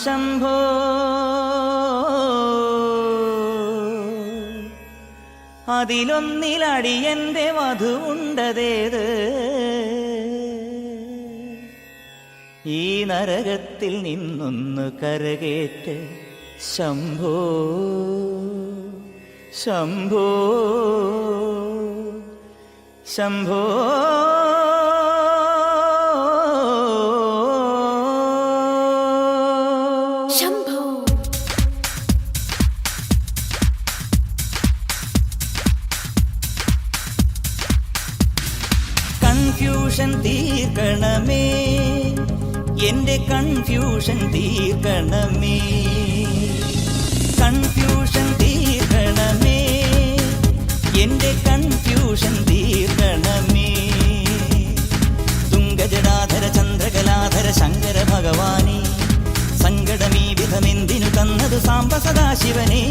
ശംഭോ അതിലൊന്നിലടിയന്റെ വധുവുണ്ടതേത് ഈ നരകത്തിൽ നിന്നൊന്ന് കരകേറ്റ് ശംഭോ ശംഭോ ശംഭോ കൺഫ്യൂഷൻ തീർക്കണമേ എന്റെ കൺഫ്യൂഷൻ തീർക്കണമേ കൺഫ്യൂഷൻ തീർക്കണമേ എന്റെ കൺഫ്യൂഷൻ തീർക്കണമേ തുംഗജടാധര ചന്ദ്രകലാധര ശങ്കര ഭഗവാനേ സങ്കടമീ വിധമെന്തിനു തന്നതു സാംബ സദാശിവനേ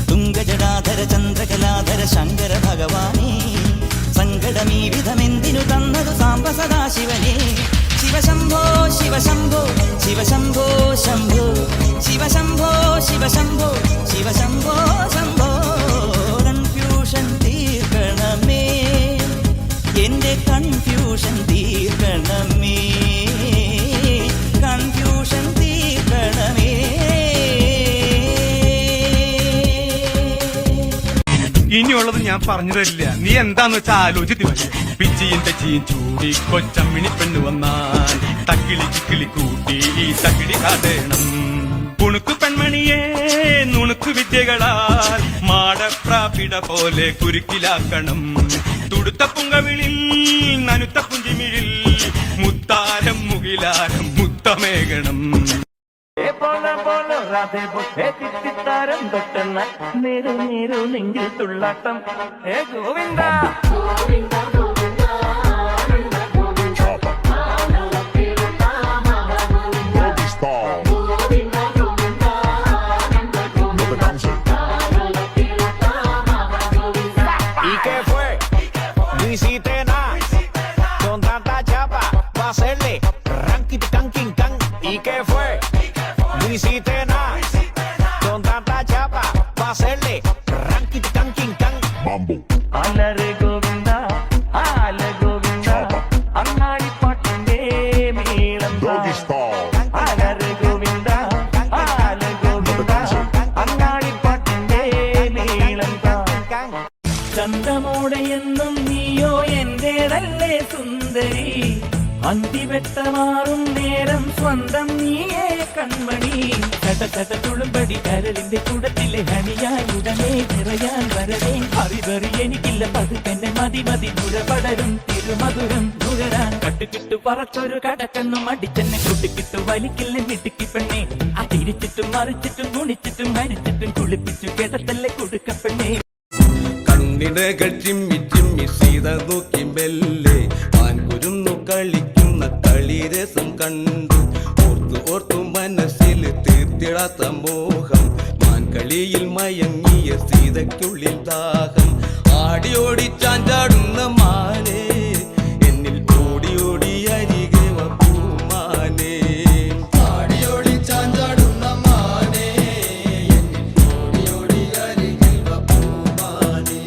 തുംഗജടാധര ചന്ദ്രകലാധര ശങ്കര ഭഗവാനേ സങ്കടമീ വിധമെന്തിനു തന്നതു സാംബ സദാശിവനേ ശിവശംഭോ ശിവശംഭോ ശിവശംഭോ ശംഭോ ശിവശംഭോ ശിവശംഭോ ശിവശംഭോ ശംഭോ കൺഫ്യൂഷൻ തീർക്കണമേ എന്റെ കൺഫ്യൂഷൻ തീർക്കണമേ കൺഫ്യൂഷൻ തീർക്കണമേ ഇനിയുള്ളത് ഞാൻ പറഞ്ഞു തരില്ല, നീ എന്താന്ന് വെച്ചാൽ ആലോചിച്ച് പിച്ചിയും തെച്ചിയും ചൂടി കൊച്ചമ്മിണി പെണ്ണു വന്നാൽ തക്കിളി ചിക്കിളി കൂട്ടി തക്കിടി കാതേണം കുണുക്കു പെൺമണിയെ നുണുക്കു വിദ്യകളാൽ മാടപ്രാപിട പോലെ കുരുക്കിലാക്കണം തുടുത്ത പുങ്കവിളിൽ നനുത്ത പുഞ്ചിമിഴിൽ മുത്താരം മുകിലാരം മുത്തമേകണം താരം തൊട്ടുന്ന നിരു നിരു നെഞ്ചിൽ തുള്ളാട്ടം ഹേ ഗോവിന്ദ അലരെ ഗോവിന്ദ ആല ഗോവിന്ദ അങ്ങാടിപ്പാട്ടിന്റെ മേളം അലരെ ഗോവിന്ദ ആല ഗോവിന്ദ അങ്ങാടിപ്പാട്ടിന്റെ മേളം ചന്തമോടെയെന്നും നീയോ എന്റേതല്ലേ സുന്ദരി അന്തിവെട്ടമാറും നേരം സ്വന്തം നീയേ കൺമണി ചട്ട തുളുമ്പടി കരളിന്റെ കൂടത്തിലെ ഹണിയായി ഉടനെ നിറയാൻ വരവേ അറിവറി എനിക്കില്ല പതുക്കെന്നെ മതി മതി നുരപടരും തിരുമധുരം നുകരാൻ കട്ടുകിട്ടു പറച്ചൊരു കടക്കണ്ണും അടിച്ചെന്നെ കുട്ടിക്കിട്ടു വലിക്കില്ല മിടുക്കി പെണ്ണെ ആ തിരിച്ചിട്ടും മറിച്ചിട്ടും കുണിച്ചിട്ടും മരിച്ചിട്ടും കുളിപ്പിച്ചു കേട്ടത്തല്ലേ കൊടുക്കപ്പെണ്ണെ കണ്ണിടകൾ ചിമ്മി ചിമ്മി സീത നോക്കി മെല്ലെ ആൻകുരുന്നു കളിക്കുന്ന കളിരസം കണ്ടു ഓർത്തു ഓർത്തു മനസ്സിൽ തീർത്തിടാത്ത മോഹം മാൻകളിയിൽ മയങ്ങിയ സീതയ്ക്കുള്ളിൽ ദാഹം ആടിയോടി ചാഞ്ചാടുന്ന മാനേ എന്നിൽ ഓടി ഓടി അരികെ പൂമാനേ ആടിയോടി ചാഞ്ചാടുന്ന മാനേ എന്നിൽ ഓടി ഓടി അരികെ പൂമാനേ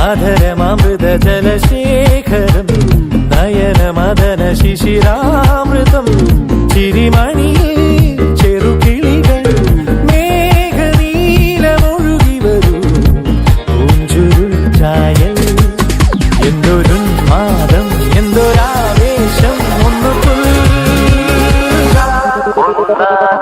അധരമൃത ജലശേഖരം നയനമദന ശിശിരാമൃതം ചിരിമണി ചെറുകിളികൾ മേഘനീലമൊഴുകി വരൂ പൂഞ്ചുരുൾ ചായൽ എന്തൊരുന്മാദം എന്തൊരാവേശം Bye.